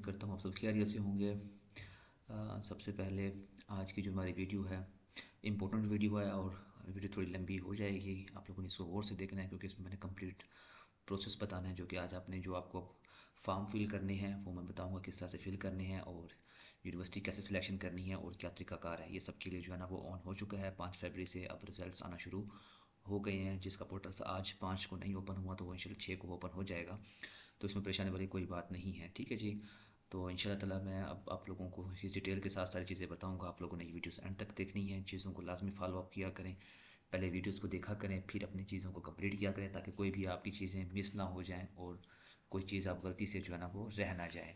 करता हूँ आप सब खैरियत से होंगे। सबसे पहले आज की जो हमारी वीडियो है इम्पोर्टेंट वीडियो है और वीडियो थोड़ी लंबी हो जाएगी। आप लोगों ने इसको गौर से देखना है क्योंकि इसमें मैंने कंप्लीट प्रोसेस बताना है जो कि आज आपने जो आपको फॉर्म फिल करने हैं वो मैं बताऊंगा किस तरह से फिल करने हैं और यूनिवर्सिटी कैसे सिलेक्शन करनी है और क्या तरीकाकार है। ये सब के लिए जो है ना वो ऑन हो चुका है। 5 फरवरी से अब रिजल्ट्स आना शुरू हो गए हैं। जिसका पोर्टल आज 5 को नहीं ओपन हुआ तो वो इंशाल्लाह 6 को ओपन हो जाएगा। तो इसमें परेशानी वाली कोई बात नहीं है, ठीक है जी। तो इंशाल्लाह ताला मैं अब आप लोगों को इस डिटेल के साथ सारी चीज़ें बताऊंगा। आप लोगों ने ये वीडियोस एंड तक देखनी है, चीज़ों को लाजमी फॉलो अप किया करें। पहले वीडियोस को देखा करें फिर अपनी चीज़ों को कंप्लीट किया करें ताकि कोई भी आपकी चीज़ें मिस ना हो जाएं और कोई चीज़ आप गलती से जो है ना वो रह ना जाए,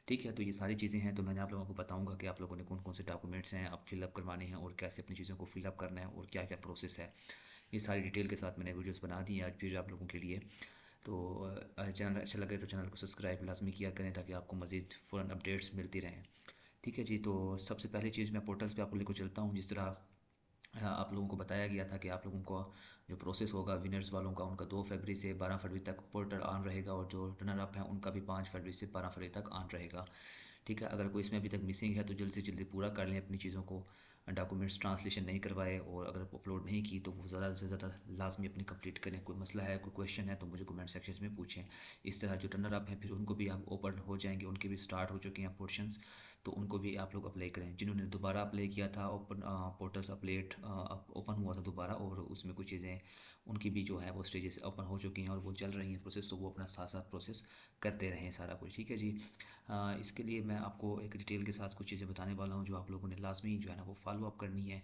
ठीक है। तो ये सारी चीज़ें हैं तो मैंने आप लोगों को बताऊंगा कि आप लोगों ने कौन कौन से डॉक्यूमेंट्स हैं आप फिलअप करवाने हैं और कैसे अपनी चीज़ों को फिलअप करना है और क्या क्या प्रोसेस है। ये सारी डिटेल के साथ मैंने वीडियोस बना दी हैं आज फिर आप लोगों के लिए। तो चैनल अच्छा लगे तो चैनल को सब्सक्राइब लाजमी किया करें ताकि आपको मज़ीद फ़ौरन अपडेट्स मिलती रहें, ठीक है जी। तो सबसे पहली चीज़ मैं पोर्टल्स पे आपको लेकर चलता हूँ। जिस तरह आप लोगों को बताया गया था कि आप लोगों को जो प्रोसेस होगा विनर्स वालों का उनका 2 फरवरी से 12 फरवरी तक पोर्टल ऑन रहेगा और जो रनर अप हैं उनका भी 5 फरवरी से 12 फरवरी तक ऑन रहेगा, ठीक है। अगर कोई इसमें अभी तक मिसिंग है तो जल्द से जल्दी पूरा कर लें अपनी चीज़ों को। डॉक्यूमेंट्स ट्रांसलेशन नहीं करवाए और अगर अपलोड नहीं की तो वो ज़्यादा से ज़्यादा लाजमी अपनी कंप्लीट करें। कोई मसला है कोई क्वेश्चन है तो मुझे कमेंट सेक्शन में पूछें। इस तरह जो रनर अप हैं फिर उनको भी आप ओपन हो जाएंगे, उनके भी स्टार्ट हो चुके हैं पोर्शंस, तो उनको भी आप लोग अप्लाई करें। जिन्होंने दोबारा अप्लाई किया था ओपन पोर्टल्स अपलेट ओपन हुआ था दोबारा और उसमें कुछ चीज़ें उनकी भी जो है वो स्टेजेस ओपन हो चुकी हैं और वो चल रही हैं प्रोसेस, तो वो अपना साथ साथ प्रोसेस करते रहें सारा कुछ, ठीक है जी। इसके लिए मैं आपको एक डिटेल के साथ कुछ चीज़ें बताने वाला हूँ जो आप लोगों ने लाजमी जो है ना वो फॉलो अप करनी है।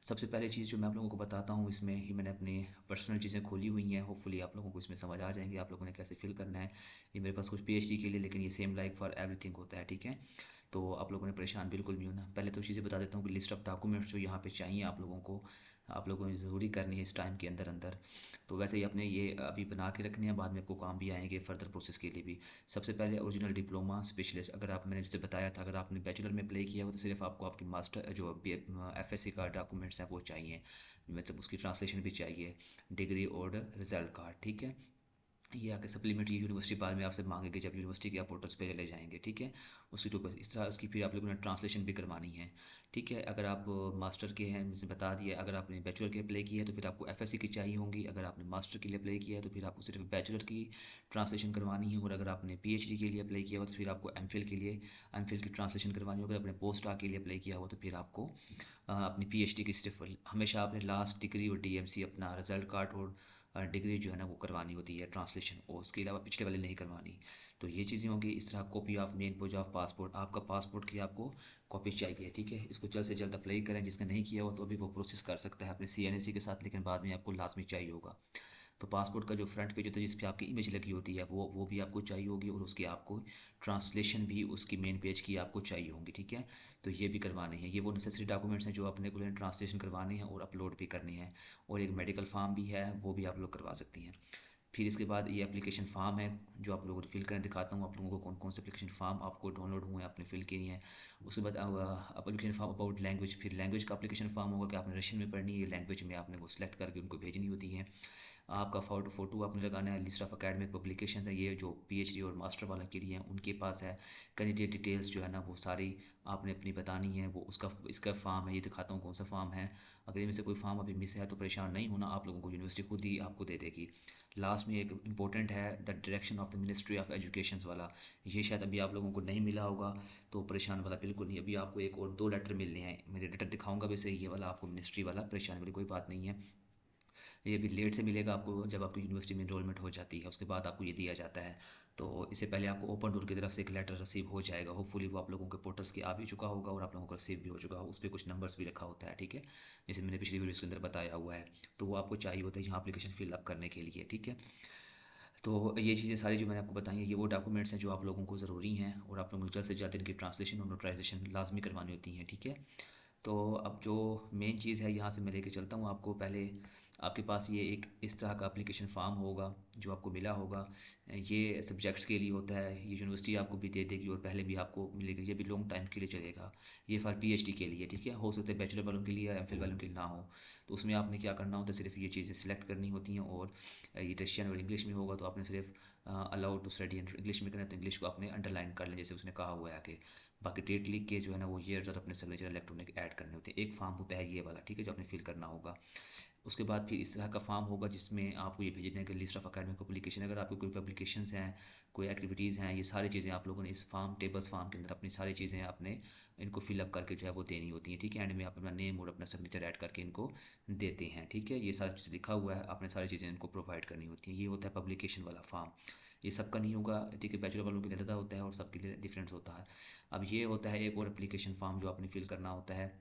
सबसे पहले चीज़ जो मैं आप लोगों को बताता हूँ इसमें ही मैंने अपनी पर्सनल चीज़ें खोली हुई हैं। होपफुली आप लोगों को इसमें समझ आ जाएंगे आप लोगों ने कैसे फिल करना है। ये मेरे पास कुछ पीएचडी के लिए लेकिन ये सेम लाइक फॉर एवरीथिंग होता है, ठीक है। तो आप लोगों ने परेशान बिल्कुल भी होना। पहले तो चीज़ें बता देता हूँ कि लिस्ट ऑफ डॉक्यूमेंट्स जो यहाँ पे चाहिए आप लोगों को आप लोगों ने ज़रूरी करनी है इस टाइम के अंदर अंदर। तो वैसे ही अपने ये अभी बना के रखने हैं, बाद में आपको काम भी आएंगे फर्दर प्रोसेस के लिए भी। सबसे पहले ओरिजिनल डिप्लोमा स्पेशलिस्ट, अगर आप मैंने जैसे बताया था अगर आपने बैचलर में अप्लाई किया हो तो सिर्फ आपको आपकी मास्टर जो एफएससी का डॉक्यूमेंट्स हैं वो चाहिए, मतलब उसकी ट्रांसलेशन भी चाहिए, डिग्री और रिजल्ट कार्ड, ठीक है। ये आके सप्लीमेंट्री यूनिवर्सिटी बाद में आपसे मांगेंगे जब यूनिवर्सिटी के आप पोर्टल्स पे चले जाएंगे, ठीक है। उसकी तो बस इस तरह उसकी फिर आप लोगों ने ट्रांसलेशन भी करवानी है, ठीक है। अगर आप मास्टर के हैं जैसे बता दिया, अगर आपने बैचलर के अप्लाई किया है तो फिर आपको एफएससी की चाहिए होंगी। अगर आपने मास्टर के लिए अप्लाई किया है तो फिर आपको सिर्फ बैचलर की ट्रांसलेशन करवानी है। और अगर आपने पीएचडी के लिए अप्लाई किया हो तो फिर आपको एमफिल के लिए एमफिल की ट्रांसलेशन करवानी होगी। अगर आपने पोस्ट डॉक के लिए अप्लाई किया हो तो फिर आपको अपनी पीएचडी की सिर्फ हमेशा आपने लास्ट डिग्री और डीएमसी अपना रिजल्ट कार्ड और डिग्री जो है ना वो करवानी होती है ट्रांसलेशन, और उसके अलावा पिछले वाले नहीं करवानी। तो ये चीज़ें होंगी। इस तरह copy of main page of passport, आपका पासपोर्ट की आपको कॉपी चाहिए, ठीक है। इसको जल्द से जल्द अप्लाई करें। जिसने नहीं किया हो तो अभी वो प्रोसेस कर सकता है अपने सीएनएसी के साथ, लेकिन बाद में आपको लाजमी चाहिए होगा। तो पासपोर्ट का जो फ्रंट पेज होता है जिस पे आपकी इमेज लगी होती है वो भी आपको चाहिए होगी और उसकी आपको ट्रांसलेशन भी उसकी मेन पेज की आपको चाहिए होंगी, ठीक है। तो ये भी करवाने हैं। ये वो नेसेसरी डॉक्यूमेंट्स हैं जो अपने को ट्रांसलेशन करवाने हैं और अपलोड भी करने हैं। और एक मेडिकल फॉर्म भी है वो भी आप लोग करवा सकती हैं। फिर इसके बाद ये एप्लीकेशन फ़ार्म है जो आप लोगों को फिल करें, दिखाता हूँ आप लोगों को कौन कौन से एप्लीकेशन फ़ार्म आपको डाउनलोड हुए हैं आपने फिल किए हैं। उसके बाद एप्लीकेशन फ़ार्म अबाउट लैंग्वेज, फिर लैंग्वेज का एप्लीकेशन फ़ार्म होगा कि आपने रशियन में पढ़नी है लैंग्वेज में आपने वो सिलेक्ट करके उनको भेजनी होती है। आपका फ़ोटो आपने लगाना है। लिस्ट ऑफ अकेडमिक पब्लिकेशन है ये जो पीएचडी और मास्टर वाला के लिए हैं उनके पास है। कैंडिडेट डिटेल्स जो है ना वो सारी आपने अपनी बतानी है। वो उसका इसका फॉर्म है, ये दिखाता हूँ कौन सा फॉर्म है। अगर इनमें से कोई फॉर्म अभी मिस है तो परेशान नहीं होना, आप लोगों को यूनिवर्सिटी खुद ही आपको दे देगी। लास्ट में एक इंपॉर्टेंट है the direction of the ministry of education वाला, ये शायद अभी आप लोगों को नहीं मिला होगा तो परेशान वाला बिल्कुल नहीं। अभी आपको एक और 2 लेटर मिलने हैं, मेरे लेटर दिखाऊंगा वैसे ये वाला आपको मिनिस्ट्री वाला, परेशान वाली कोई बात नहीं है। ये भी लेट से मिलेगा आपको जब आपकी यूनिवर्सिटी में इनरोलमेंट हो जाती है उसके बाद आपको ये दिया जाता है। तो इससे पहले आपको ओपन डोर की तरफ से एक लेटर रिसीव हो जाएगा। होपफुली वो आप लोगों के पोर्टल्स के आ भी चुका होगा और आप लोगों को रिसीव भी हो चुका होगा। उस पर कुछ नंबर्स भी रखा होता है, ठीक है, जैसे मैंने पिछली वीडियो के अंदर बताया हुआ है। तो वो आपको चाहिए होता है यहाँ एप्लीकेशन फिलअप करने के लिए, ठीक है। तो ये चीज़ें सारी जो मैंने आपको बताई हैं ये वो डॉक्यूमेंट्स हैं जो आप लोगों को ज़रूरी हैं और आप लोगों को जल्द से जल्द इनकी ट्रांसलेशन और नोटराइजेशन लाजमी करवानी होती हैं, ठीक है। तो अब जो मेन चीज़ है यहाँ से मैं लेके चलता हूँ आपको। पहले आपके पास ये एक इस तरह का एप्लीकेशन फॉर्म होगा जो आपको मिला होगा। ये सब्जेक्ट्स के लिए होता है, ये यूनिवर्सिटी आपको भी दे देगी और पहले भी आपको मिलेगा। ये भी लॉन्ग टाइम के लिए चलेगा। ये फॉर पीएचडी के लिए, ठीक है। हो सकता है बैचलर वालों के लिए या एमफिल वालों के लिए ना हो। तो उसमें आपने क्या करना होता है, सिर्फ ये चीज़ें सिलेक्ट करनी होती हैं और ये रशियन और इंग्लिश में होगा तो आपने सिर्फ अलाउड टू स्टडी इंग्लिश में करें तो इंग्लिश को आपने अंडरलाइन कर लें जैसे उसने कहा हुआ है आगे। बाकी डेट लिख के जो है ना वो ईयर्स और अपने सिग्नेचर इलेक्ट्रॉनिक ऐड करने होते हैं। एक फॉर्म होता है ये वाला, ठीक है, जो आपने फिल करना होगा। उसके बाद फिर इस तरह का फॉर्म होगा जिसमें आपको ये भेजना है कि लिस्ट ऑफ अकेडमिक पब्लिकेशन, अगर आपको कोई पब्लिकेशंस हैं, कोई एक्टिविटीज़ हैं, ये सारी चीज़ें आप लोगों ने इस फॉर्म टेबल्स फॉर्म के अंदर अपनी सारी चीज़ें आपने इनको फिलअप करके जो है वो देनी होती हैं, ठीक है। एंड में आप अपना नेम और अपना सिग्नेचर ऐड करके इनको देते हैं, ठीक है। ये सारी चीज़ लिखा हुआ है, आपने सारी चीज़ें इनको प्रोवाइड करनी होती हैं। ये होता है पब्लिकेशन वाला फॉर्म। ये सबका नहीं होगा, ठीक है, बैचलर वालों के लिए अलग होता है और सबके लिए डिफरेंट होता है। अब ये होता है एक और एप्लीकेशन फॉर्म जो आपने फिल करना होता है,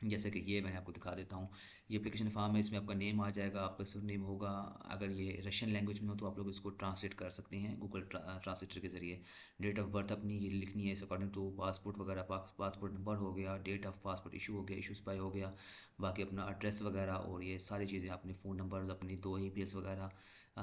जैसे कि ये मैंने आपको दिखा देता हूँ। ये एप्लीकेशन फॉर्म है, इसमें आपका नेम आ जाएगा, आपका सुर नेम होगा। अगर ये रशियन लैंग्वेज में हो तो आप लोग इसको ट्रांसलेट कर सकते हैं गूगल ट्रांसलेटर के ज़रिए। डेट ऑफ बर्थ अपनी ये लिखनी है अकॉर्डिंग टू पासपोर्ट वगैरह, पासपोर्ट नंबर हो गया, डेट ऑफ पासपोर्ट इशू हो गया, इशू स्पाई हो गया। बाकी अपना एड्रेस वगैरह और ये सारी चीज़ें, अपने फ़ोन नंबर, अपनी 2 ईमेल्स वगैरह।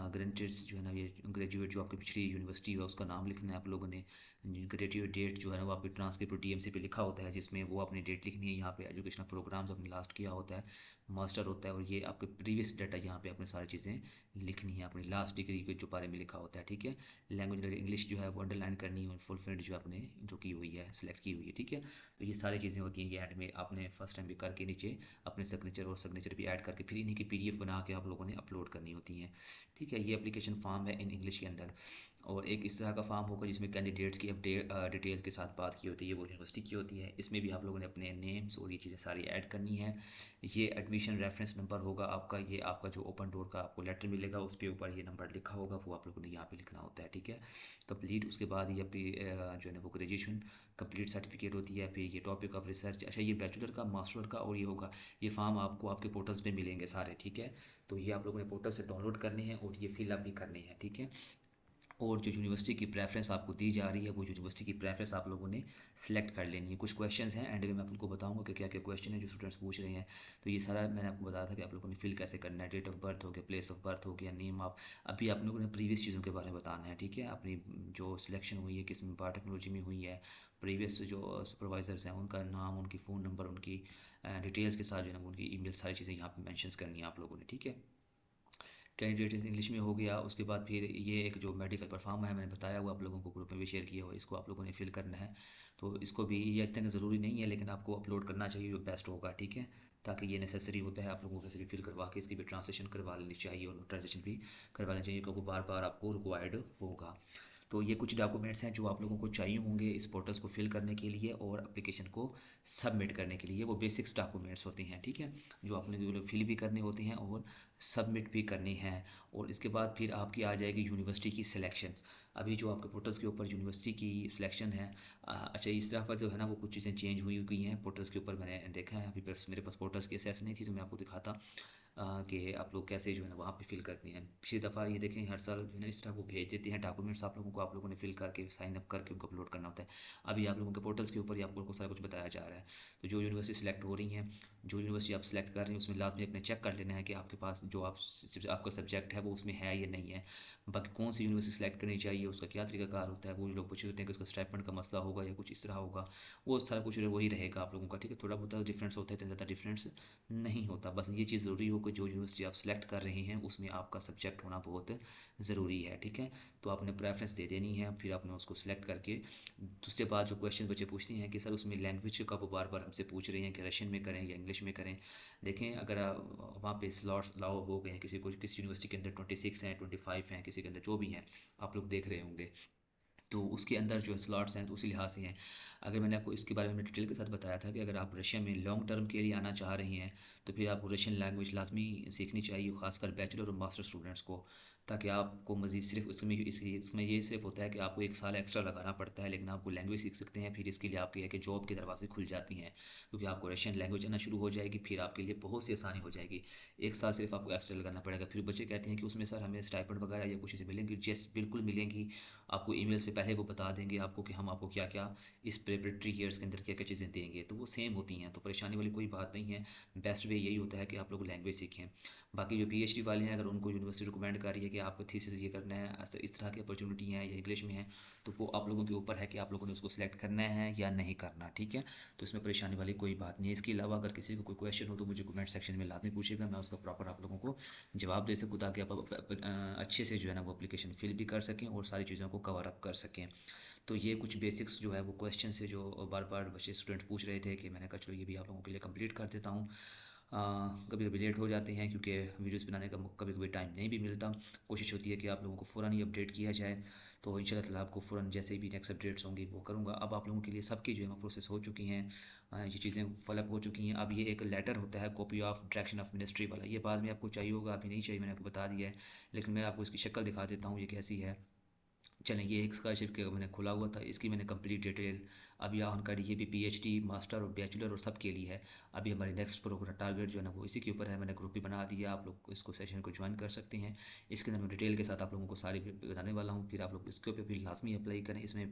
ग्रेजुएट्स जो है ना, ये ग्रेजुएट जो आपकी पिछली यूनिवर्सिटी है उसका नाम लिखना है आप लोगों ने। ग्रेजुएट डेट जो है ना वो आपकी ट्रांसक्रिप्ट और डीएमसी पे लिखा होता है, जिसमें वो अपनी डेट लिखनी है। यहाँ पे एजुकेशनल प्रोग्राम्स आपने लास्ट किया होता है, मास्टर होता है, और ये आपके प्रीवियस डाटा यहाँ पे आपने सारी चीज़ें लिखनी है, अपनी लास्ट डिग्री के जो बारे में लिखा होता है, ठीक है। लैंग्वेज इंग्लिश जो है वो अंडरलाइन करनी है, फुल फ्रेंड जो आपने जो की हुई है, सिलेक्ट की हुई है, ठीक है। तो ये सारी चीज़ें होती हैं, ये एंड में आपने फर्स्ट टाइम भी करके नीचे अपने सिग्नेचर और सिग्नेचर भी ऐड करके फिर इन्हीं की पीडीएफ बना के आप लोगों ने अपलोड करनी होती हैं, ठीक है। ये एप्लीकेशन फॉर्म है इन इंग्लिश के अंदर। और एक इस तरह का फॉर्म होगा जिसमें कैंडिडेट्स की अपडेट डिटेल्स के साथ बात की होती है, ये वो यूनिवर्सिटी की होती है। इसमें भी आप लोगों ने अपने नेम्स और ये चीज़ें सारी ऐड करनी है। ये एडमिशन रेफरेंस नंबर होगा आपका, ये आपका जो ओपन डोर का आपको लेटर मिलेगा उस पर ऊपर ये नंबर लिखा होगा, वो आप लोगों ने यहाँ पे लिखना होता है, ठीक है। कंप्लीट उसके बाद ये आपकी जो है ना वो ग्रेजुएशन कंप्लीट सर्टिफिकेट होती है। फिर ये टॉपिक ऑफ रिसर्च, अच्छा ये बैचलर का, मास्टर का और ये होगा। ये फॉर्म आपको आपके पोर्टल्स पे मिलेंगे सारे, ठीक है। तो ये आप लोगों ने पोर्टल से डाउनलोड करने हैं और ये फिलअप भी करने हैं, ठीक है। और जो यूनिवर्सिटी की प्रेफरेंस आपको दी जा रही है वो यूनिवर्सिटी की प्रेफरेंस आप लोगों ने सेलेक्ट कर लेनी है। कुछ क्वेश्चंस हैं, एंड में मैं आपको बताऊंगा कि क्या क्या क्वेश्चन है जो स्टूडेंट्स पूछ रहे हैं। तो ये सारा मैंने आपको बताया था कि आप लोगों ने फिल कैसे करना है। डेट ऑफ बर्थ हो गया, प्लेस ऑफ बर्थ हो गया, नेम ऑफ, अभी आप लोगों ने प्रीवियस चीज़ों के बारे में बताना है, ठीक है। अपनी जो सिलेक्शन हुई है किस में बायोटेक्नोलॉजी में हुई है, प्रीवियस जो सुपरवाइजर्स हैं उनका नाम, उनकी फ़ोन नंबर, उनकी डिटेल्स के साथ जो है ना उनकी ईमेल, सारी चीज़ें यहाँ पे मेंशंस करनी है आप लोगों ने, ठीक है। कैंडिडेट इंग्लिश में हो गया। उसके बाद फिर ये एक जो मेडिकल परफॉर्म है, मैंने बताया हुआ आप लोगों को, ग्रुप में भी शेयर किया हुआ, इसको आप लोगों ने फिल करना है। तो इसको भी, ये इतना ज़रूरी नहीं है लेकिन आपको अपलोड करना चाहिए, वो बेस्ट होगा, ठीक है। ताकि ये नेसेसरी होता है आप लोगों को से भी फिल करवा के इसकी भी ट्रांसलेशन करवा लेनी चाहिए और नोटराइजेशन भी करवा लेनी चाहिए, क्योंकि बार बार आपको रिक्वायर्ड होगा। तो ये कुछ डॉक्यूमेंट्स हैं जो आप लोगों को चाहिए होंगे इस पोर्टल्स को फिल करने के लिए और एप्लीकेशन को सबमिट करने के लिए। वो बेसिक्स डॉक्यूमेंट्स होते हैं, ठीक है, जो आपने फिल भी करने होते हैं और सबमिट भी करनी है। और इसके बाद फिर आपकी आ जाएगी यूनिवर्सिटी की सिलेक्शन। अभी जो आपके पोर्टल्स के ऊपर यूनिवर्सिटी की सिलेक्शन है, अच्छा इस तरह पर जो है ना वो कुछ चीज़ें चेंज हुई हुई हैं पोर्टल्स के ऊपर, मैंने देखा है। अभी मेरे पास पोर्टल्स की एक्सेस नहीं थी तो मैं आपको दिखाता कि आप लोग कैसे जो है ना वहाँ पे फिल करते हैं। पिछली दफ़ा ये देखें हर साल जो है ना इस तरह वो भेज देते हैं डॉक्यूमेंट्स आप लोगों को, आप लोगों ने फिल करके साइन अप करके उनको अपलोड करना होता है। अभी आप लोगों के पोर्टल्स के ऊपर ही आप लोगों को सारा कुछ बताया जा रहा है। तो जो यूनिवर्सिटी सेलेक्ट हो रही हैं, जो यूनिवर्सिटी आप सेलेक्ट कर रहे हैं उसमें लाजमी अपने चेक कर लेना है कि आपके पास जो आपका सब्जेक्ट है वो उसमें है या नहीं है। बाकी कौन सी यूनिवर्सिटी सेलेक्ट करनी चाहिए, उसका क्या तरीकाकार होता है, वो लोग पूछ होते हैं कि उसका स्टाइपेंड का मसला होगा या कुछ इस तरह होगा, वो सारा कुछ वही रहेगा आप लोगों का, ठीक है। थोड़ा बहुत डिफरेंस होता है, इतना ज़्यादा डिफरेंस नहीं होता। बस ये चीज़ ज़रूरी हो कि जो यूनिवर्सिटी आप सेलेक्ट कर रहे हैं उसमें आपका सब्जेक्ट होना बहुत ज़रूरी है, ठीक है। तो आपने प्रेफरेंस दे देनी है, फिर आपने उसको सिलेक्ट करके दूसरे बाद जो क्वेश्चन बच्चे पूछते हैं कि सर उसमें लैंग्वेज का वो बार बार हमसे पूछ रहे हैं कि रशियन में करें या इंग्लिश में करें। देखें अगर वहाँ पे स्लॉट्स अलाउ हो गए हैं, किसी यूनिवर्सिटी के अंदर 26 हैं, 25 हैं, किसी के अंदर जो भी हैं, आप लोग देख रहे होंगे, तो उसके अंदर जो है स्लॉट्स हैं तो उसी लिहाज से हैं। अगर मैंने आपको इसके बारे में डिटेल के साथ बताया था कि अगर आप रशिया में लॉन्ग टर्म के लिए आना चाह रहे हैं तो फिर आपको रशियन लैंग्वेज लाजमी सीखनी चाहिए, खासकर बैचलर और मास्टर स्टूडेंट्स को, ताकि आपको मज़ीद सिर्फ इसमें ये सिर्फ होता है कि आपको एक साल एक्स्ट्रा लगाना पड़ता है, लेकिन आपको लैंग्वेज सीख सकते हैं। फिर इसके लिए आपके है कि जॉब के दरवाजे खुल जाती हैं, क्योंकि आपको रशियन लैंग्वेज आना शुरू हो जाएगी, फिर आपके लिए बहुत सी आसानी हो जाएगी। एक साल सिर्फ आपको एक्स्ट्रा लगाना पड़ेगा। फिर बच्चे कहते हैं कि उसमें सर हमें स्टाइपेंड वगैरह या कुछ चीज़ें मिलेंगी, जैस बिल्कुल मिलेंगी। आपको ईमेल्स पे पहले वो बता देंगे आपको कि हम आपको क्या क्या इस प्रिपरेटरी ईयर्स के अंदर क्या क्या चीज़ें देंगे, तो वो सेम होती हैं, तो परेशानी वाली कोई बात नहीं है। बेस्ट वे यही होता है कि आप लोग लैंग्वेज सीखें। बाकी जो PhD वाले हैं, अगर उनको यूनिवर्सिटी रिकमेंड कर रही है कि आपको थीसिस ये करना है, इस तरह की अपॉर्चुनिटी हैं या इंग्लिश में है, तो वो आप लोगों के ऊपर है कि आप लोगों ने उसको सिलेक्ट करना है या नहीं करना, ठीक है। तो इसमें परेशानी वाली कोई बात नहीं है। इसके अलावा अगर किसी को कोई क्वेश्चन हो तो मुझे कमेंट सेक्शन में लाजमी पूछेगा, मैं उसका प्रॉपर आप लोगों को जवाब दे सकूँ, ताकि आप अच्छे से जो है ना वो एप्लीकेशन फिल भी कर सकें और सारी चीज़ों को कवर अप कर सकें। तो ये कुछ बेसिक्स जो है वो क्वेश्चन है जो बार बार बच्चे स्टूडेंट पूछ रहे थे, कि मैंने कहा चलो ये भी आप लोगों के लिए कंप्लीट कर देता हूँ। कभी कभी लेट हो जाते हैं क्योंकि वीडियोस बनाने का कभी कभी टाइम नहीं भी मिलता। कोशिश होती है कि आप लोगों को फ़ौरन ही अपडेट किया जाए, तो इंशाल्लाह ताला आपको फ़ौरन जैसे भी नेक्स्ट अपडेट्स होंगी वो करूँगा। अब आप लोगों के लिए सबकी जो है वो प्रोसेस हो चुकी हैं, ये चीज़ें फॉलोअप हो चुकी हैं। अब ये एक लेटर होता है copy of direction of ministry वाला, ये बाद में आपको चाहिए होगा, अभी नहीं चाहिए, मैंने आपको बता दिया है, लेकिन मैं आपको इसकी शक्ल दिखा देता हूँ ये कैसी है। चलें, ये एक स्कॉलरशिप के मैंने खुला हुआ था, इसकी मैंने कंप्लीट डिटेल अभी ऑन करी। ये भी PhD मास्टर और बैचलर और सब के लिए है। अभी हमारी नेक्स्ट प्रोग्राम टारगेट जो है ना वो इसी के ऊपर है। मैंने ग्रुप भी बना दिया, आप लोग इसको सेशन को ज्वाइन कर सकते हैं। इसके अंदर मैं डिटेल के साथ आप लोगों को सारी बताने वाला हूँ, फिर आप लोग इसके ऊपर फिर लाजमी अप्लाई करें। इसमें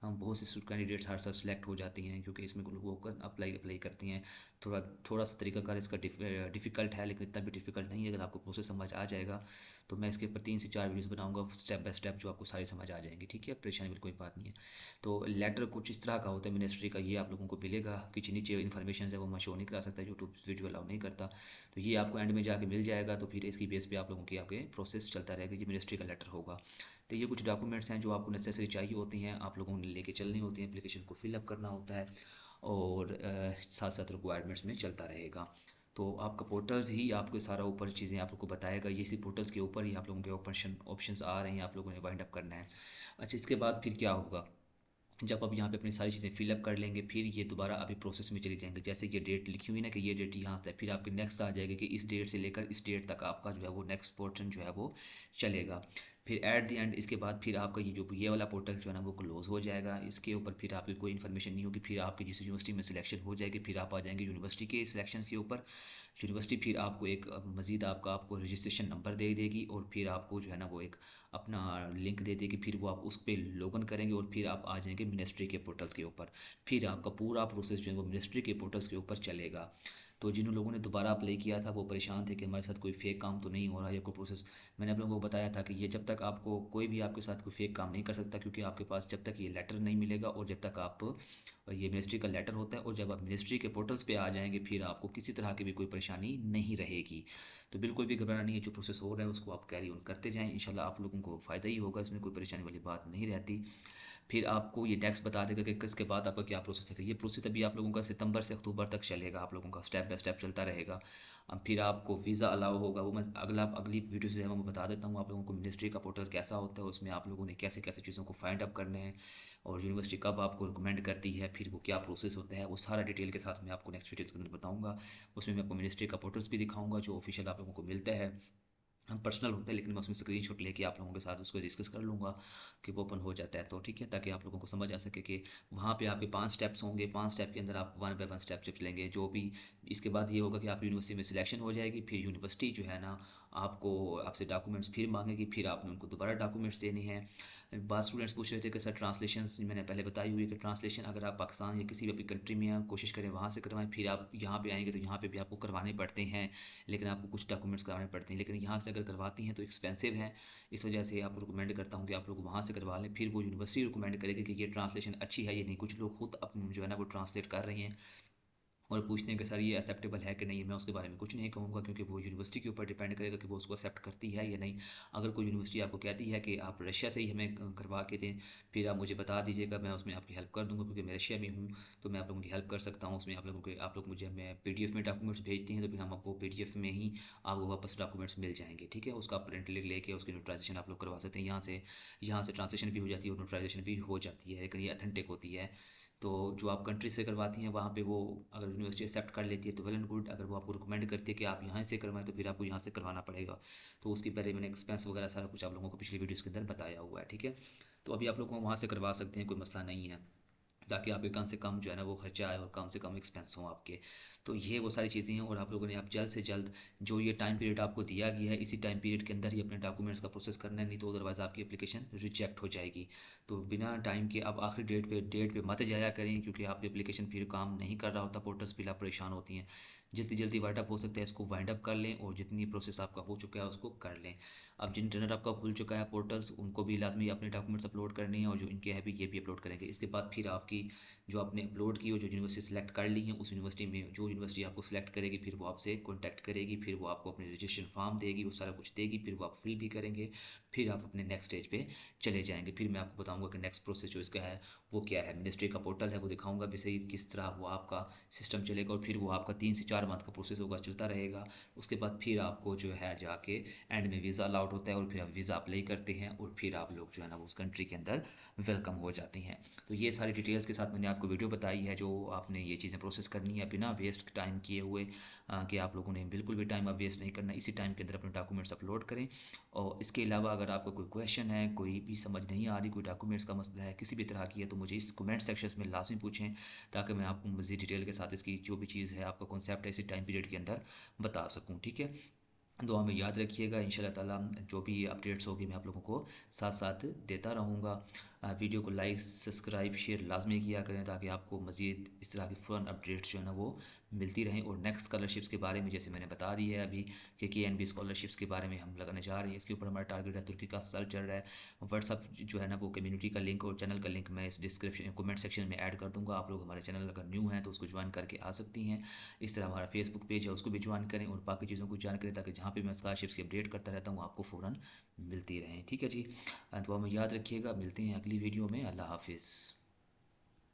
हम बहुत से कैंडिडेट्स हर साल सेलेक्ट हो जाती हैं, क्योंकि इसमें वो अप्लाई अप्लाई करती हैं। थोड़ा थोड़ा सा तरीकाकार इसका डिफ़िकल्ट है, लेकिन इतना भी डिफ़िकल्ट नहीं है। अगर आपको प्रोसेस समझ आ जाएगा तो मैं इसके ऊपर 3 से 4 वीडियोस बनाऊंगा स्टेप बाय स्टेप, जो आपको सारी समझ आ जाएंगी, ठीक है। परेशानी बिल्कुल कोई बात नहीं है। तो लेटर कुछ इस तरह का होता है मिनिस्ट्री का, ये आप लोगों को मिलेगा। कुछ नीचे इन्फॉर्मेशन है वो मैं शो नहीं करा सकता, यूट्यूब वीडियो अलाउ नहीं करता, तो ये आपको एंड में जाके मिल जाएगा। तो फिर इसकी बेस पे आप लोगों की आपके प्रोसेस चलता रहेगा। ये मिनिस्ट्री का लेटर होगा। तो ये कुछ डॉक्यूमेंट्स हैं जो आपको नेसेसरी चाहिए होती हैं, आप लोगों ने लेके चलनी होती हैं, एप्लीकेशन को फिलअप करना होता है, और साथ साथ रिक्वायरमेंट्स में चलता रहेगा। तो आपका पोर्टल्स ही आपको सारा ऊपर चीज़ें आप लोग को बताएगा। ये इसी पोर्टल्स के ऊपर ही आप लोगों के ऑप्शंस आ रहे हैं, आप लोगों ने वाइंड अप करना है। अच्छा, इसके बाद फिर क्या होगा, जब आप यहाँ पे अपनी सारी चीज़ें फिलअप कर लेंगे, फिर ये दोबारा अभी प्रोसेस में चली जाएंगे। जैसे ये डेट लिखी हुई ना कि ये डेट यहाँ से, फिर आपके नेक्स्ट आ जाएगी कि इस डेट से लेकर इस डेट तक आपका जो है वो नेक्स्ट पोर्शन जो है वो चलेगा। फिर एट द एंड इसके बाद फिर आपका ये वाला पोर्टल जो है ना वो क्लोज़ हो जाएगा। इसके ऊपर फिर आपकी कोई इन्फॉर्मेशन नहीं होगी। फिर आपकी जिस यूनिवर्सिटी में सिलेक्शन हो जाएगी, फिर आप आ जाएंगे यूनिवर्सिटी के सिलेक्शन के ऊपर। यूनिवर्सिटी फिर आपको एक मज़ीद आपको रजिस्ट्रेशन नंबर दे देगी, और फिर आपको जो है ना वो एक अपना लिंक दे देगी। फिर वो आप उस पर लॉगिन करेंगे, और फिर आप आ जाएंगे मिनिस्ट्री के पोर्टल्स के ऊपर। फिर आपका पूरा प्रोसेस जो है वो मिनिस्ट्री के पोर्टल्स के ऊपर चलेगा। तो जिन लोगों ने दोबारा अप्लाई किया था वो परेशान थे कि हमारे साथ कोई फेक काम तो नहीं हो रहा है या कोई प्रोसेस। मैंने आप लोगों को बताया था कि ये जब तक आपको कोई भी आपके साथ कोई फेक काम नहीं कर सकता, क्योंकि आपके पास जब तक ये लेटर नहीं मिलेगा, और जब तक आप ये मिनिस्ट्री का लेटर होता है, और जब आप मिनिस्ट्री के पोर्टल्स पे आ जाएंगे, फिर आपको किसी तरह की भी कोई परेशानी नहीं रहेगी। तो बिल्कुल भी घबराना नहीं है, जो प्रोसेस हो रहा है उसको आप कैरी ऑन करते जाएं, इंशाल्लाह आप लोगों को फ़ायदा ही होगा, इसमें कोई परेशानी वाली बात नहीं रहती। फिर आपको ये डेस्क बता देगा कि किसके बाद आपका क्या प्रोसेस है। ये प्रोसेस अभी आप लोगों का सितंबर से अक्टूबर तक चलेगा, आप लोगों का स्टेप बाय स्टेप चलता रहेगा। अब फिर आपको वीज़ा अलाउ होगा, वो मैं अगली वीडियो से मैं बता देता हूँ आप लोगों को मिनिस्ट्री का पोर्टल कैसा होता है, उसमें आप लोगों ने कैसे कैसे चीज़ों को फाइंड अप करने हैं, और यूनिवर्सिटी कब आपको रिकमेंड करती है, फिर वो क्या प्रोसेस होता है, वो सारा डिटेल के साथ मैं आपको नेक्स्ट वीडियो के अंदर बताऊँगा। उसमें मैं आपको मिनिस्ट्री का पोर्टल्स भी दिखाऊँगा जो ऑफिशियल आप लोगों को मिलता है। हम पर्सनल होता है, लेकिन मैं उसमें स्क्रीनशॉट लेके आप लोगों के साथ उसको डिस्कस कर लूँगा कि वो ओपन हो जाता है, तो ठीक है, ताकि आप लोगों को समझ आ सके कि वहाँ पे आपके 5 स्टेप्स होंगे, 5 स्टेप के अंदर आप वन बाय वन स्टेप चलेंगे जो भी। इसके बाद ये होगा कि आप यूनिवर्सिटी में सिलेक्शन हो जाएगी, फिर यूनिवर्सिटी जो है ना आपको आपसे डॉक्यूमेंट्स फिर मांगेगी, फिर आपने उनको दोबारा डॉक्यूमेंट्स देने हैं। बाद स्टूडेंट्स पूछ रहे थे कि सर ट्रांसलेशन, मैंने पहले बताई हुई है कि ट्रांसलेशन अगर आप पाकिस्तान या किसी भी अपनी कंट्री में हैं कोशिश करें वहाँ से करवाएं, फिर आप यहाँ पे आएंगे तो यहाँ पे भी आपको करवाने पड़ते हैं, लेकिन आपको कुछ डॉक्यूमेंट्स करवाने पड़ते हैं। लेकिन यहाँ से अगर करवाती हैं तो एक्सपेंसिव है, इस वजह से आपको रिकमेंड करता हूँ कि आप लोग वहाँ से करवा लें। फिर वो यूनिवर्सिटी रिकमेंड करेगी कि ये ट्रांसलेशन अच्छी है या नहीं। कुछ लोग खुद अपने जो है ना वो ट्रांसलेट कर रहे हैं और पूछते हैं कि सर ये एक्सेप्टेबल है कि नहीं। मैं उसके बारे में कुछ नहीं कहूँगा, क्योंकि वो यूनिवर्सिटी के ऊपर डिपेंड करेगा कि वो उसको एक्सेप्ट करती है या नहीं। अगर कोई यूनिवर्सिटी आपको कहती है कि आप रशिया से ही हमें करवा के दें, फिर आप मुझे बता दीजिएगा, मैं उसमें आपकी हेल्प कर दूँगा, क्योंकि मैं रशिया में हूँ, तो मैं आप लोगों की हेल्प कर सकता हूँ उसमें। आप लोग मुझे मैं PDF में डॉक्यूमेंट्स भेजती हैं, तो फिर हम आपको PDF में ही आपको वापस डॉक्यूमेंट्स मिल जाएंगे, ठीक है। उसका प्रिंट लेके उसकी नोटराइजेशन आप लोग करवा सकते हैं। यहाँ से ट्रांसलेशन भी हो जाती है और नोटराइजेशन भी हो जाती है, लेकिन ये अथेंटिक होती है। तो जो आप कंट्री से करवाती हैं वहाँ पे वो अगर यूनिवर्सिटी एक्सेप्ट कर लेती है तो वेल एंड गुड। अगर वो आपको रिकमेंड करती है कि आप यहाँ से करवाएं, तो फिर आपको यहाँ से करवाना पड़ेगा। तो उसकी पहले मैंने एक्सपेंस वगैरह सारा कुछ आप लोगों को पिछली वीडियोस के अंदर बताया हुआ है, ठीक है। तो अभी आप लोग वहाँ से करवा सकते हैं, कोई मसला नहीं है, ताकि आपके कम से कम जो है ना वो खर्चा आए और कम से कम एक्सपेंस हों आपके। तो ये वो सारी चीज़ें हैं, और आप लोगों ने आप जल्द से जल्द जो ये टाइम पीरियड आपको दिया गया है इसी टाइम पीरियड के अंदर ही अपने डॉक्यूमेंट्स का प्रोसेस करना है, नहीं तो अदरवाइज़ आपकी एप्लीकेशन रिजेक्ट हो जाएगी। तो बिना टाइम के आप आखिरी डेट पे मत जाया करें, क्योंकि आपकी एप्लीकेशन फिर काम नहीं कर रहा होता, पोर्टल्स फिर आप परेशान होती हैं। जितनी जल्दी वाइंड अप हो सकता है इसको वाइंड अप कर लें, और जितनी प्रोसेस आपका हो चुका है उसको कर लें। अब जिन इंटरनेट आपका खुल चुका है पोर्टल्स, उनको भी लाजमी अपने डॉक्यूमेंट्स अपलोड करने हैं, और जो इनके हैं भी ये भी अपलोड करेंगे। इसके बाद फिर आपकी जो आपने अपलोड की और जो यूनिवर्सिटी सेलेक्ट कर ली है, उस यूनिवर्सिटी में जो यूनिवर्सिटी आपको सेलेक्ट करेगी फिर वो आपसे कॉन्टैक्ट करेगी, फिर वो आपको अपने रजिस्ट्रेशन फॉर्म देगी, वो सारा कुछ देगी, फिर वो आप फिल भी करेंगे। फिर आप अपने नेक्स्ट स्टेज पे चले जाएंगे। फिर मैं आपको बताऊंगा कि नेक्स्ट प्रोसेस जो इसका है वो क्या है। मिनिस्ट्री का पोर्टल है वो दिखाऊंगा भी सही किस तरह वो आपका सिस्टम चलेगा, और फिर वो आपका 3 से 4 मंथ का प्रोसेस होगा, चलता रहेगा। उसके बाद फिर आपको जो है जाके एंड में वीज़ा अलाउड होता है, और फिर आप वीज़ा अप्लाई करते हैं, और फिर आप लोग जो है ना वो उस कंट्री के अंदर वेलकम हो जाते हैं। तो ये सारी डिटेल्स के साथ मैंने आपको वीडियो बताई है, जो आपने ये चीज़ें प्रोसेस करनी है बिना वेस्ट टाइम किए हुए, कि आप लोगों ने बिल्कुल भी टाइम आप वेस्ट नहीं करना, इसी टाइम के अंदर अपने डॉक्यूमेंट्स अपलोड करें। और इसके अलावा अगर आपको कोई क्वेश्चन है, कोई भी समझ नहीं आ रही, कोई डॉक्यूमेंट्स का मसला है किसी भी तरह की है, तो मुझे इस कमेंट सेक्शन में लाजमी पूछें, ताकि मैं आपको मज़ीद डिटेल के साथ इसकी जो भी चीज़ है, आपका कॉन्सेप्ट है, इसी टाइम पीरियड के अंदर बता सकूँ। ठीक है, दुआ में याद रखिएगा। इंशाल्लाह ताला जो भी अपडेट्स होगी मैं आप लोगों को साथ साथ देता रहूँगा। वीडियो को लाइक सब्सक्राइब शेयर लाजमी किया करें, ताकि आपको मज़ीद इस तरह की फ़ौरन अपडेट्स जो है ना वो मिलती रहें। और नेक्स्ट स्कॉलरशिप्स के बारे में जैसे मैंने बता दी है अभी, कि KNB स्कॉलरशिप्स के बारे में हम लगाने जा रहे हैं। इसके ऊपर हमारा टारगेट है, तुर्की का साल चल रहा है। व्हाट्सअप जो है ना वो कम्युनिटी का लिंक और चैनल का लिंक मैं इस डिस्क्रिप्शन कमेंट सेक्शन में ऐड कर दूँगा। आप लोग हमारे चैनल अगर न्यू हैं तो उसको ज्वाइन करके आ सकती हैं। इस तरह हमारा फेसबुक पेज है उसको भी ज्वाइन करें, और बाकी चीज़ों को ज्वाइन करें, ताकि जहाँ पे मैं स्कॉलरशिप्स की अपडेट करता रहता हूँ आपको फ़ौरन मिलती रहें। ठीक है जी, दुआ में याद रखिएगा। मिलते हैं अगली वीडियो में। अल्लाह हाफिज़।